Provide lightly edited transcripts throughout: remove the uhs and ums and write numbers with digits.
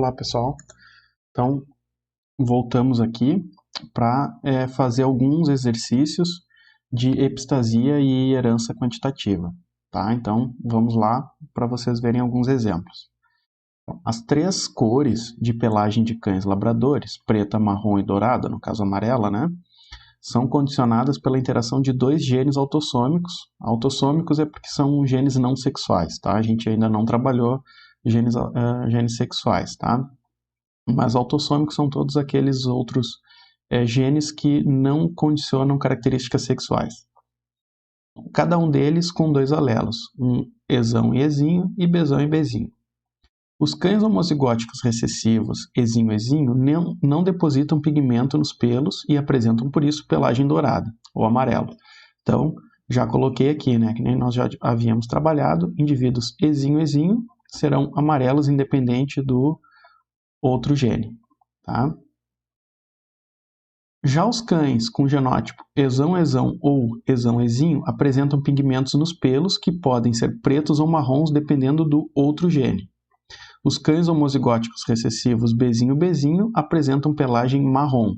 Olá pessoal, então voltamos aqui para fazer alguns exercícios de epistasia e herança quantitativa, tá? Então vamos lá para vocês verem alguns exemplos. As três cores de pelagem de cães labradores, preta, marrom e dourada, no caso amarela, né? São condicionadas pela interação de dois genes autossômicos. Autossômicos é porque são genes não sexuais, tá? A gente ainda não trabalhou genes sexuais, tá? Mas autossômicos são todos aqueles outros genes que não condicionam características sexuais. Cada um deles com dois alelos, um Ezão e Ezinho e Bzão e Bzinho. Os cães homozigóticos recessivos, Ezinho e Ezinho, não depositam pigmento nos pelos e apresentam, por isso, pelagem dourada ou amarelo. Então, já coloquei aqui, né, que nem nós já havíamos trabalhado, indivíduos Ezinho e Ezinho serão amarelos independente do outro gene, tá? Já os cães com genótipo Ezão-Ezão ou Ezão-Ezinho apresentam pigmentos nos pelos que podem ser pretos ou marrons dependendo do outro gene. Os cães homozigóticos recessivos Bzinho-Bzinho apresentam pelagem marrom.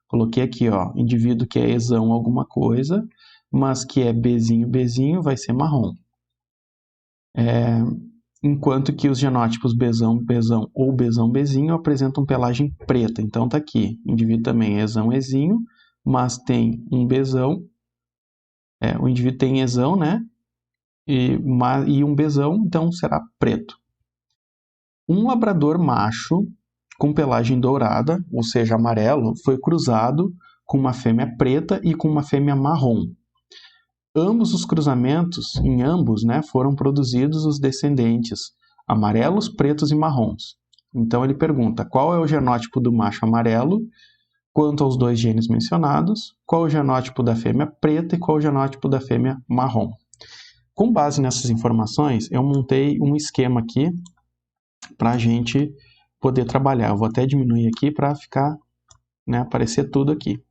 Coloquei aqui, ó, indivíduo que é Ezão alguma coisa, mas que é Bzinho-Bzinho vai ser marrom. Enquanto que os genótipos Bzão-Bzão ou Bzão-Bzinho apresentam pelagem preta. Então tá aqui, indivíduo também é Ezão-Ezinho, mas tem um Bzão, o indivíduo tem Ezão, né? E um Bzão, então será preto. Um labrador macho com pelagem dourada, ou seja, amarelo, foi cruzado com uma fêmea preta e com uma fêmea marrom. Ambos os cruzamentos, em ambos, né, foram produzidos os descendentes amarelos, pretos e marrons. Então ele pergunta qual é o genótipo do macho amarelo, quanto aos dois genes mencionados, qual é o genótipo da fêmea preta e qual é o genótipo da fêmea marrom. Com base nessas informações, eu montei um esquema aqui para a gente poder trabalhar. Eu vou até diminuir aqui para ficar, né, aparecer tudo aqui.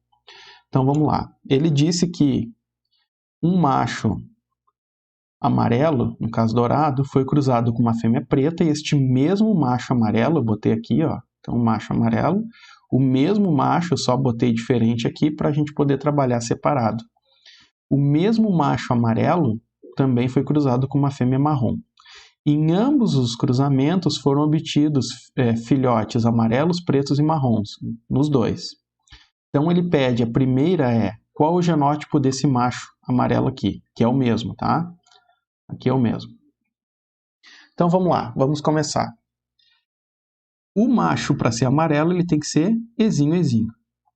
Então vamos lá. Ele disse que um macho amarelo, no caso dourado, foi cruzado com uma fêmea preta e este mesmo macho amarelo, eu botei aqui, ó, então macho amarelo, o mesmo macho, eu só botei diferente aqui para a gente poder trabalhar separado. O mesmo macho amarelo também foi cruzado com uma fêmea marrom. Em ambos os cruzamentos foram obtidos filhotes amarelos, pretos e marrons, nos dois. Então ele pede, a primeira é, qual o genótipo desse macho amarelo aqui? Que é o mesmo, tá? Aqui é o mesmo. Então vamos lá, vamos começar. O macho, para ser amarelo, ele tem que ser Ezinho-Ezinho.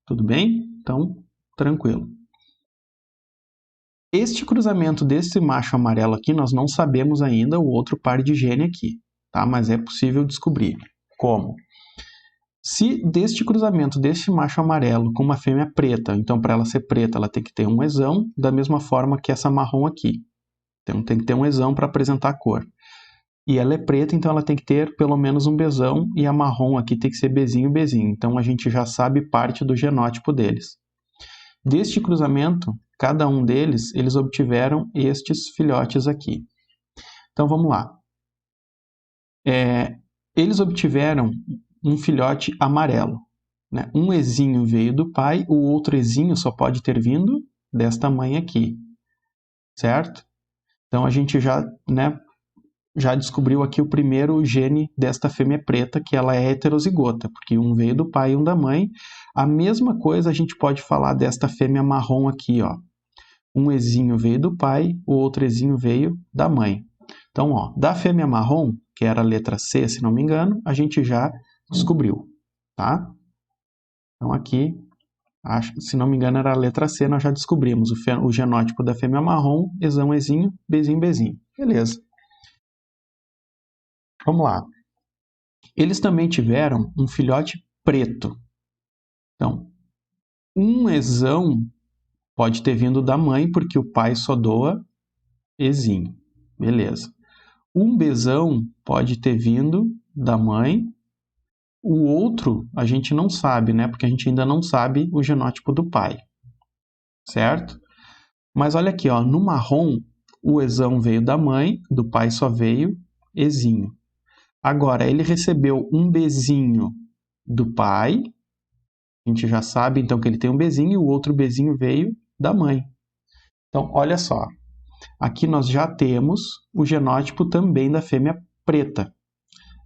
Tudo bem? Então, tranquilo. Este cruzamento desse macho amarelo aqui, nós não sabemos ainda o outro par de gene aqui, tá? Mas é possível descobrir. Como? Se deste cruzamento deste macho amarelo com uma fêmea preta, então para ela ser preta ela tem que ter um Ezão, da mesma forma que essa marrom aqui. Então tem que ter um Ezão para apresentar a cor. E ela é preta, então ela tem que ter pelo menos um Bzão, e a marrom aqui tem que ser Bzinho-Bzinho. Então a gente já sabe parte do genótipo deles. Deste cruzamento, cada um deles, eles obtiveram estes filhotes aqui. Então vamos lá. Eles obtiveram um filhote amarelo, né? Um Ezinho veio do pai, o outro Ezinho só pode ter vindo desta mãe aqui, certo? Então a gente já, né, já descobriu aqui o primeiro gene desta fêmea preta, que ela é heterozigota, porque um veio do pai e um da mãe. A mesma coisa a gente pode falar desta fêmea marrom aqui, ó. Um Ezinho veio do pai, o outro Ezinho veio da mãe. Então, ó, da fêmea marrom, que era a letra C, se não me engano, a gente já descobriu, tá? Então aqui, se não me engano, era a letra C, nós já descobrimos o genótipo da fêmea marrom, Ezão-Ezinho, Bzinho-Bzinho. Beleza. Vamos lá. Eles também tiveram um filhote preto. Então, um Ezão pode ter vindo da mãe, porque o pai só doa Ezinho. Beleza. Um Bzão pode ter vindo da mãe. O outro a gente não sabe, né? Porque a gente ainda não sabe o genótipo do pai. Certo? Mas olha aqui, ó, no marrom, o Ezão veio da mãe, do pai só veio Ezinho. Agora, ele recebeu um Bzinho do pai, a gente já sabe então que ele tem um Bzinho, e o outro Bzinho veio da mãe. Então, olha só, aqui nós já temos o genótipo também da fêmea preta.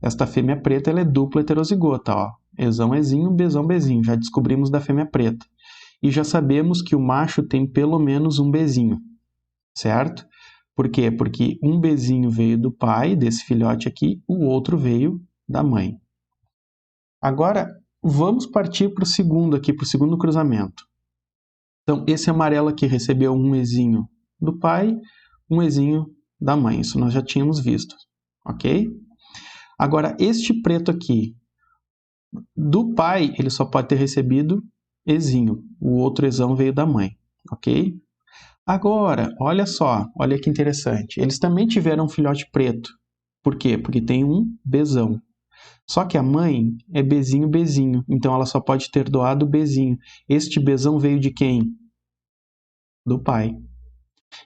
Esta fêmea preta ela é dupla heterozigota, ó. Ezão, Ezinho, Bzão, Bzinho. Já descobrimos da fêmea preta. E já sabemos que o macho tem pelo menos um Bzinho, certo? Por quê? Porque um Bzinho veio do pai, desse filhote aqui, o outro veio da mãe. Agora, vamos partir para o segundo aqui, para o segundo cruzamento. Então, esse amarelo aqui recebeu um Ezinho do pai, um Ezinho da mãe. Isso nós já tínhamos visto, ok? Agora, este preto aqui, do pai, ele só pode ter recebido Ezinho. O outro Ezão veio da mãe, ok? Agora, olha só, olha que interessante. Eles também tiveram um filhote preto. Por quê? Porque tem um Bzão. Só que a mãe é Bzinho, Bzinho. Então, ela só pode ter doado Bzinho. Este Bzão veio de quem? Do pai.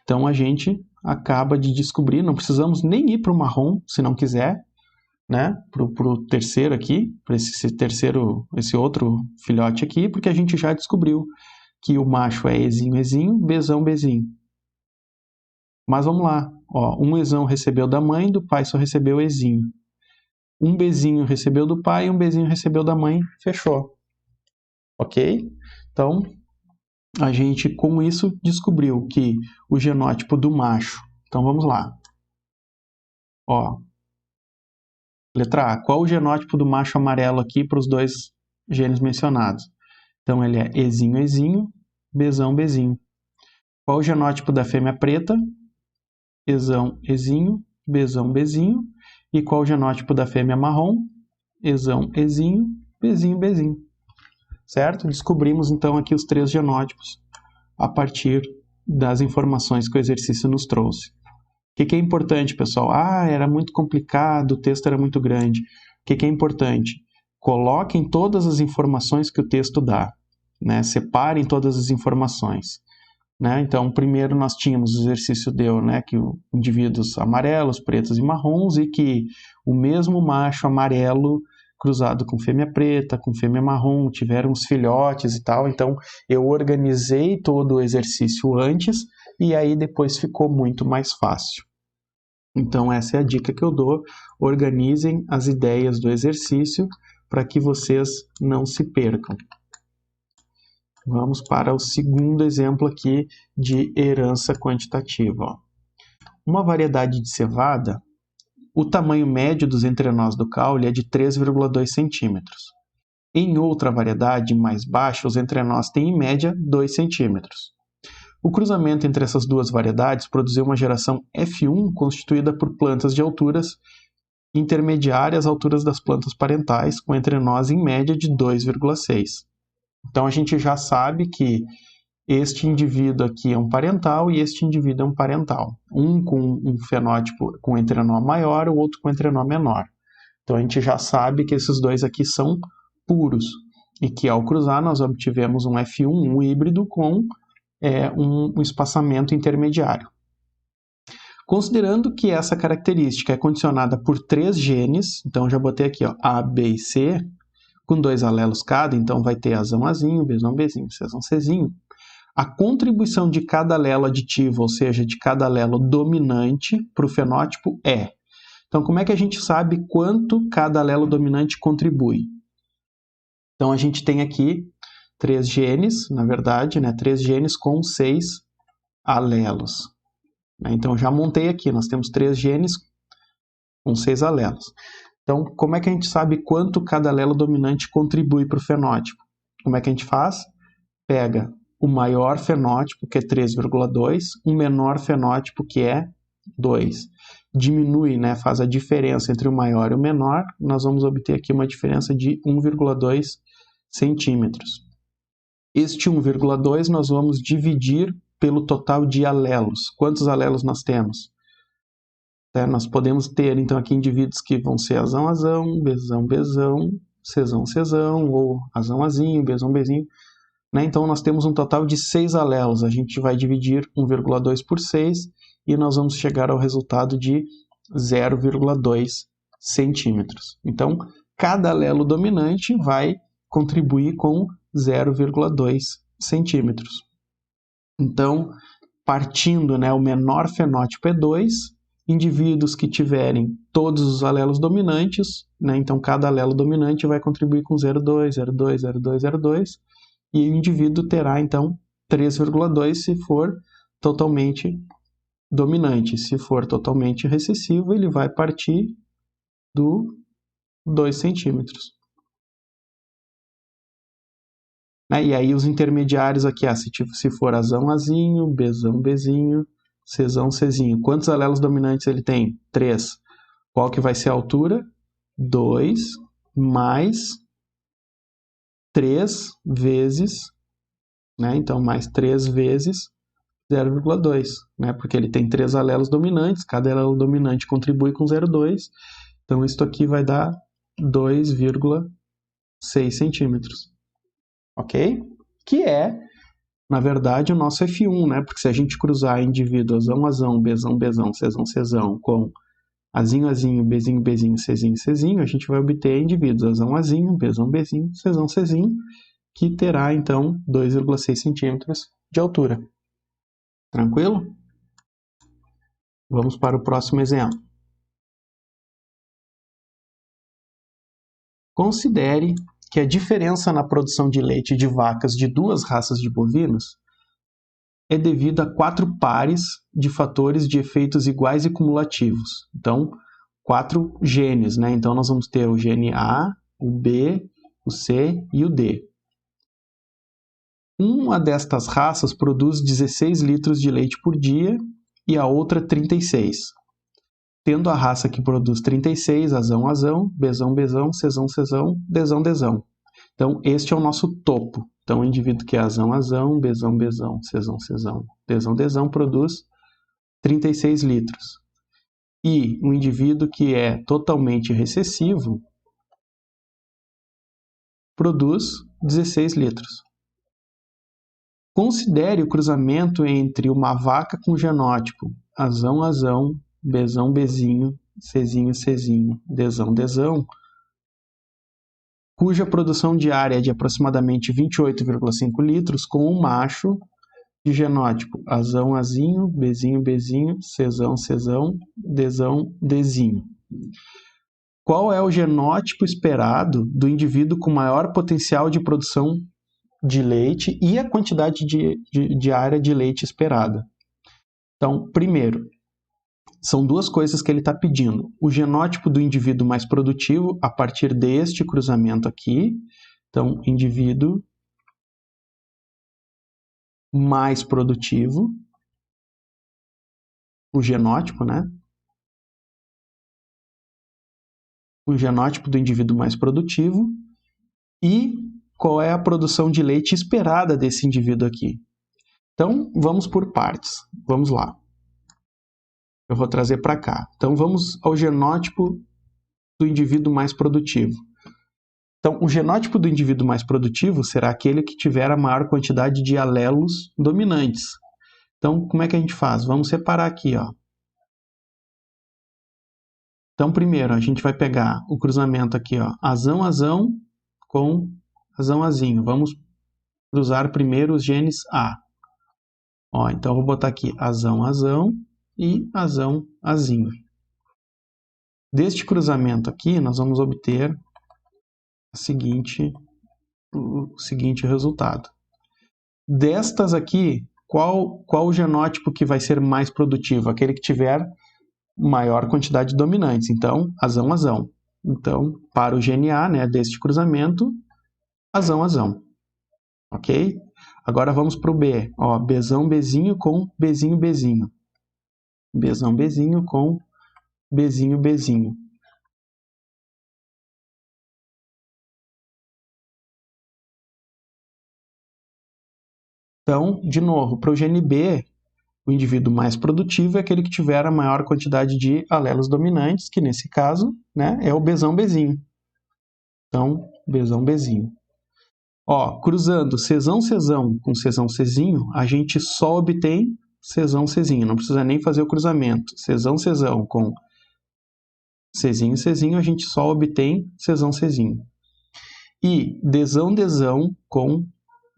Então, a gente acaba de descobrir, não precisamos nem ir para o marrom, se não quiser, né, para o terceiro aqui, para esse outro filhote aqui, porque a gente já descobriu que o macho é Ezinho, Ezinho, Bzão, Bzinho. Mas vamos lá, ó, um Ezão recebeu da mãe, do pai só recebeu Ezinho. Um Bzinho recebeu do pai, um Bzinho recebeu da mãe, fechou. Ok? Então, a gente com isso descobriu que o genótipo do macho, então vamos lá. Ó, letra A, qual o genótipo do macho amarelo aqui para os dois genes mencionados? Então, ele é Ezinho, Ezinho, Bzão, Bzinho. Qual o genótipo da fêmea preta? Ezão, Ezinho, Bzão, Bzinho. E qual o genótipo da fêmea marrom? Ezão, Ezinho, Bzinho, Bzinho. Certo? Descobrimos, então, aqui os três genótipos a partir das informações que o exercício nos trouxe. O que é importante, pessoal? Era muito complicado, o texto era muito grande. O que é importante? Coloquem todas as informações que o texto dá, né? Separem todas as informações, né? Então, primeiro nós tínhamos, o exercício deu, né, que indivíduos amarelos, pretos e marrons, e que o mesmo macho amarelo cruzado com fêmea preta, com fêmea marrom, tiveram os filhotes e tal. Então, eu organizei todo o exercício antes, e aí depois ficou muito mais fácil. Então, essa é a dica que eu dou. Organizem as ideias do exercício para que vocês não se percam. Vamos para o segundo exemplo aqui de herança quantitativa. Ó. Uma variedade de cevada, o tamanho médio dos entrenós do caule é de 3,2 centímetros. Em outra variedade mais baixa, os entrenós têm em média 2 centímetros. O cruzamento entre essas duas variedades produziu uma geração F1 constituída por plantas de alturas intermediárias às alturas das plantas parentais, com entrenós em média de 2,6. Então, a gente já sabe que este indivíduo aqui é um parental e este indivíduo é um parental. Um com um fenótipo com entrenó maior, o outro com entrenó menor. Então, a gente já sabe que esses dois aqui são puros e que, ao cruzar, nós obtivemos um F1, um híbrido, com um espaçamento intermediário. Considerando que essa característica é condicionada por 3 genes, então já botei aqui ó, A, B e C, com 2 alelos cada, então vai ter Azão, Azinho, Bzão, Bzinho, Czão, Czinho. A contribuição de cada alelo aditivo, ou seja, de cada alelo dominante para o fenótipo é. Então, como é que a gente sabe quanto cada alelo dominante contribui? Então, a gente tem aqui 3 genes, na verdade, né, 3 genes com 6 alelos. Então, já montei aqui, nós temos 3 genes com 6 alelos. Então, como é que a gente sabe quanto cada alelo dominante contribui para o fenótipo? Como é que a gente faz? Pega o maior fenótipo, que é 3,2, um menor fenótipo, que é 2. Diminui, né, faz a diferença entre o maior e o menor, nós vamos obter aqui uma diferença de 1,2 centímetros. Este 1,2 nós vamos dividir pelo total de alelos. Quantos alelos nós temos? Nós podemos ter, então, aqui indivíduos que vão ser Azão, Azão, Bzão, Bzão, Czão, Czão, ou Azão, Azinho, Bzão, Bzinho. Então, nós temos um total de 6 alelos. A gente vai dividir 1,2 por 6 e nós vamos chegar ao resultado de 0,2 centímetros. Então, cada alelo dominante vai contribuir com 0,2 centímetros. Então, partindo, né, o menor fenótipo é 2, indivíduos que tiverem todos os alelos dominantes, né, então cada alelo dominante vai contribuir com 0,2, 0,2, 0,2, 0,2, e o indivíduo terá, então, 3,2 se for totalmente dominante. Se for totalmente recessivo, ele vai partir do 2 centímetros. E aí os intermediários aqui, se for Azão, Azinho, Bzão, Bzinho, Czão, Czinho. Quantos alelos dominantes ele tem? 3. Qual que vai ser a altura? 2 mais 3 vezes, né? Então, mais 3 vezes 0,2, né? Porque ele tem 3 alelos dominantes, cada alelo dominante contribui com 0,2, então isso aqui vai dar 2,6 centímetros. Ok? Que é, na verdade, o nosso F1, né? Porque se a gente cruzar indivíduo Azão, Azão, Bzão, Bzão, Czão, Czão com Azinho, Azinho, Bzinho, Bzinho, Czinho, Czinho, a gente vai obter indivíduos Azão, Azinho, Bzão, Bzinho, Czão, Czinho, que terá, então, 2,6 centímetros de altura. Tranquilo? Vamos para o próximo exemplo. Considere que a diferença na produção de leite de vacas de duas raças de bovinos é devida a 4 pares de fatores de efeitos iguais e cumulativos. Então, 4 genes, né? Então, nós vamos ter o gene A, o B, o C e o D. Uma destas raças produz 16 litros de leite por dia e a outra 36. Tendo a raça que produz 36, Azão, Azão, Bzão, Bzão, Czão, Czão, Dzão, Dzão. Então, este é o nosso topo. Então, o indivíduo que é Azão, Azão, Bzão, Bzão, Czão, Czão, Dzão, Dzão, produz 36 litros. E o indivíduo que é totalmente recessivo produz 16 litros. Considere o cruzamento entre uma vaca com genótipo Azão, Azão, Bzão, Bzinho, Czinho, Czinho, Dzão, Dzão, cuja produção diária é de aproximadamente 28,5 litros, com um macho de genótipo Azão, Azinho, Bzinho, Bzinho, Czão, Czão, Dzão, Dzinho. Qual é o genótipo esperado do indivíduo com maior potencial de produção de leite e a quantidade diária de leite esperada? Então, primeiro, são duas coisas que ele está pedindo. O genótipo do indivíduo mais produtivo a partir deste cruzamento aqui. Então, indivíduo mais produtivo. O genótipo, né? O genótipo do indivíduo mais produtivo. E qual é a produção de leite esperada desse indivíduo aqui. Então, vamos por partes. Vamos lá. Eu vou trazer para cá. Então, vamos ao genótipo do indivíduo mais produtivo. Então, o genótipo do indivíduo mais produtivo será aquele que tiver a maior quantidade de alelos dominantes. Então, como é que a gente faz? Vamos separar aqui, ó. Então, primeiro, a gente vai pegar o cruzamento aqui, ó, Azão, Azão com Azão, Azinho. Vamos cruzar primeiro os genes A. Ó, então, eu vou botar aqui Azão, Azão e Azão, Azinho. Deste cruzamento aqui, nós vamos obter o seguinte resultado. Destas aqui, qual o genótipo que vai ser mais produtivo? Aquele que tiver maior quantidade de dominantes. Então, Azão, Azão. Então, para o gene A, né, deste cruzamento, Azão, Azão. Ok? Agora vamos para o B. Ó, Bzão, Bzinho com Bzinho, Bzinho. Bzão, Bzinho com Bzinho, Bzinho. Então, de novo, para o gene B, o indivíduo mais produtivo é aquele que tiver a maior quantidade de alelos dominantes, que nesse caso, né, é o Bzão, Bzinho. Então, Bzão, Bzinho. Ó, cruzando Czão, Czão com Czão, Czinho, a gente só obtém Czão, Czinho. Não precisa nem fazer o cruzamento. Czão, Czão com Czinho, Czinho, a gente só obtém Czão, Czinho. E Dzão, Dzão com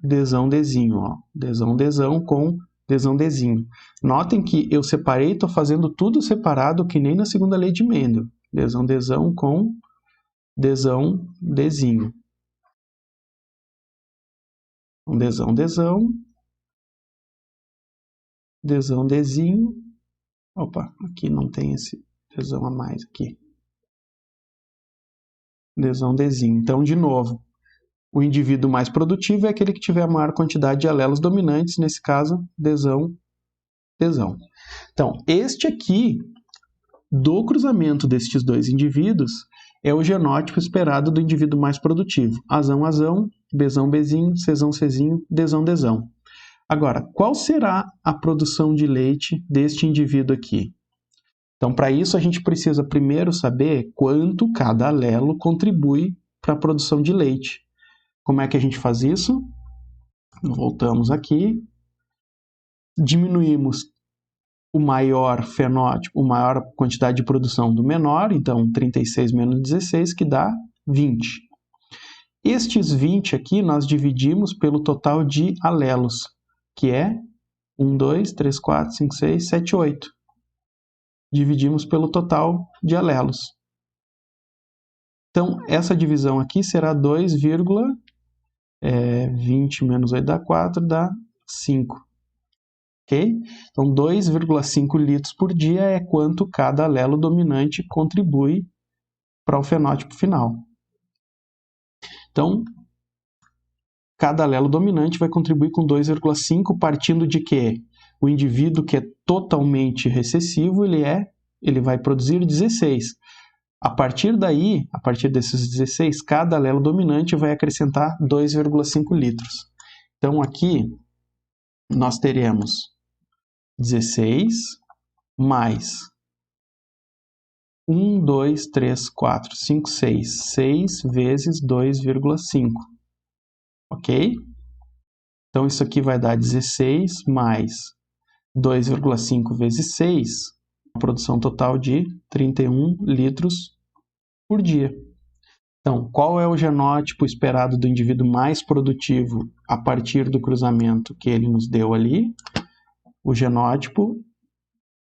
Dzão, Dzinho, ó. Dzão, Dzão com Dzão, Dzinho. Notem que eu separei, estou fazendo tudo separado, que nem na segunda lei de Mendel. Dzão, Dzão com Dzão, Dzinho. Dzão, Dzão, Dzão, Dzinho. Opa, aqui não tem esse Dzão a mais aqui. Dzão, Dzinho. Então, de novo, o indivíduo mais produtivo é aquele que tiver a maior quantidade de alelos dominantes, nesse caso, Dzão, Dzão. Então, este aqui, do cruzamento destes dois indivíduos, é o genótipo esperado do indivíduo mais produtivo. Azão, Azão, Bzão, Bzinho, Czão, Czinho, Dzão, Dzão. Agora, qual será a produção de leite deste indivíduo aqui? Então, para isso, a gente precisa primeiro saber quanto cada alelo contribui para a produção de leite. Como é que a gente faz isso? Voltamos aqui. Diminuímos o maior fenótipo, a maior quantidade de produção do menor, então 36 menos 16, que dá 20. Estes 20 aqui nós dividimos pelo total de alelos, que é 1, 2, 3, 4, 5, 6, 7, 8. Dividimos pelo total de alelos. Então, essa divisão aqui será 2,20 menos 8 dá 4, dá 5. Ok? Então, 2,5 litros por dia é quanto cada alelo dominante contribui para o fenótipo final. Então, cada alelo dominante vai contribuir com 2,5, partindo de que o indivíduo que é totalmente recessivo, ele vai produzir 16. A partir daí, a partir desses 16, cada alelo dominante vai acrescentar 2,5 litros. Então, aqui, nós teremos 16 mais 1, 2, 3, 4, 5, 6. 6 vezes 2,5. Ok? Então, isso aqui vai dar 16 mais 2,5 vezes 6, uma produção total de 31 litros por dia. Então, qual é o genótipo esperado do indivíduo mais produtivo a partir do cruzamento que ele nos deu ali? O genótipo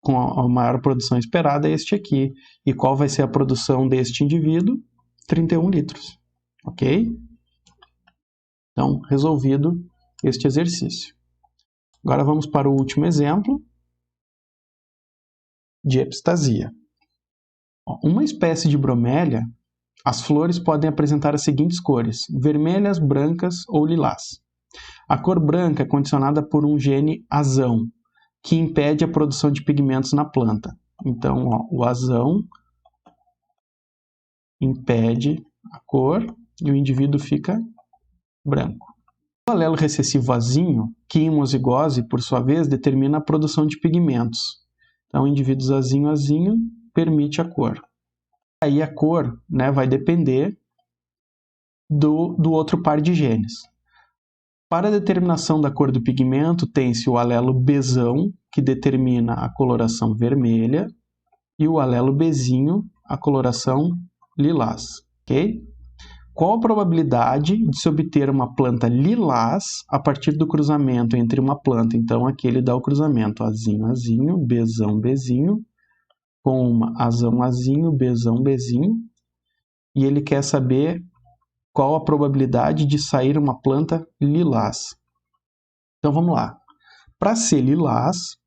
com a maior produção esperada é este aqui. E qual vai ser a produção deste indivíduo? 31 litros. Ok? Então, resolvido este exercício. Agora vamos para o último exemplo de epistasia. Uma espécie de bromélia, as flores podem apresentar as seguintes cores: vermelhas, brancas ou lilás. A cor branca é condicionada por um gene azão, que impede a produção de pigmentos na planta. Então, o azão impede a cor e o indivíduo fica branco. O alelo recessivo azinho, que em homozigose, por sua vez, determina a produção de pigmentos. Então, o indivíduo azinho permite a cor. Aí a cor, né, vai depender do outro par de genes. Para a determinação da cor do pigmento, tem-se o alelo Bzão, que determina a coloração vermelha, e o alelo Bzinho, a coloração lilás. Ok? Qual a probabilidade de se obter uma planta lilás a partir do cruzamento entre uma planta? Então, aqui ele dá o cruzamento azinho, azinho, Bzão, Bzinho, com uma azão, azinho, Bzão, Bzinho, e ele quer saber qual a probabilidade de sair uma planta lilás. Então, vamos lá. Para ser lilás,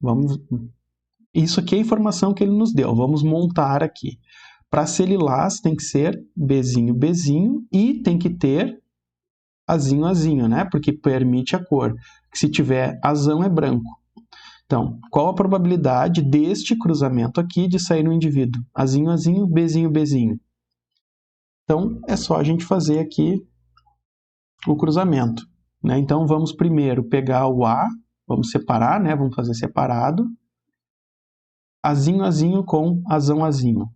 isso aqui é a informação que ele nos deu. Vamos montar aqui. Para ser lilás, tem que ser Bzinho, Bzinho e tem que ter azinho, azinho, né? Porque permite a cor. Se tiver azão, é branco. Então, qual a probabilidade deste cruzamento aqui de sair um indivíduo? Azinho, azinho, Bzinho, Bzinho. Então, é só a gente fazer aqui o cruzamento, né? Então, vamos primeiro pegar o A, vamos separar, né? Vamos fazer separado. Azinho, azinho com azão, azinho.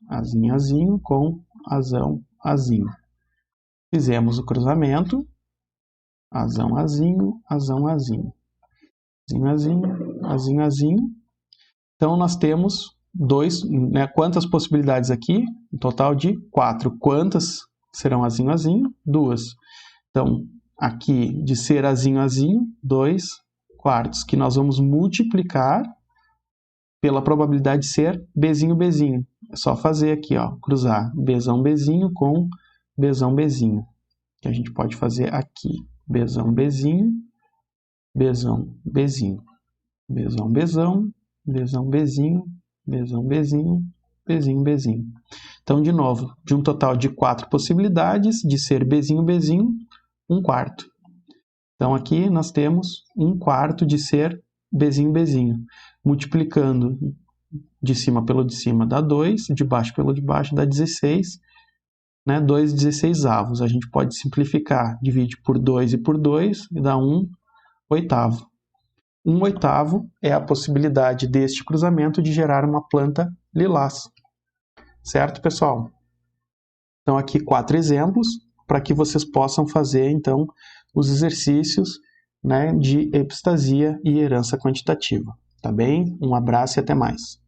Azinho, azinho com azão, azinho. Fizemos o cruzamento. Azão, azinho, azão, azinho. Azinho, azinho, azinho, azinho. Então, nós temos 2, né? Quantas possibilidades aqui? Um total de 4. Quantas serão azinho, azinho? 2. Então, aqui de ser azinho, azinho, 2 quartos, que nós vamos multiplicar pela probabilidade de ser Bzinho, Bzinho. É só fazer aqui, ó, cruzar Bzão, Bzinho com Bzão, Bzinho. Que a gente pode fazer aqui. Bzão, Bzinho, Bzão, Bzinho. Bzão, Bzão, Bzão, Bzinho, Bzão, Bzinho, Bzinho, Bzinho. Então, de novo, de um total de 4 possibilidades de ser Bzinho, Bzinho, 1 quarto. Então, aqui nós temos 1 quarto de ser Bzinho, Bzinho. Multiplicando de cima pelo de cima dá 2, de baixo pelo de baixo dá 16, né? 2 16avos. A gente pode simplificar, divide por 2 e por 2 e dá 1 oitavo. 1 oitavo é a possibilidade deste cruzamento de gerar uma planta lilás. Certo, pessoal? Então, aqui 4 exemplos para que vocês possam fazer, então, os exercícios, né, de epistasia e herança quantitativa. Tá bem? Um abraço e até mais.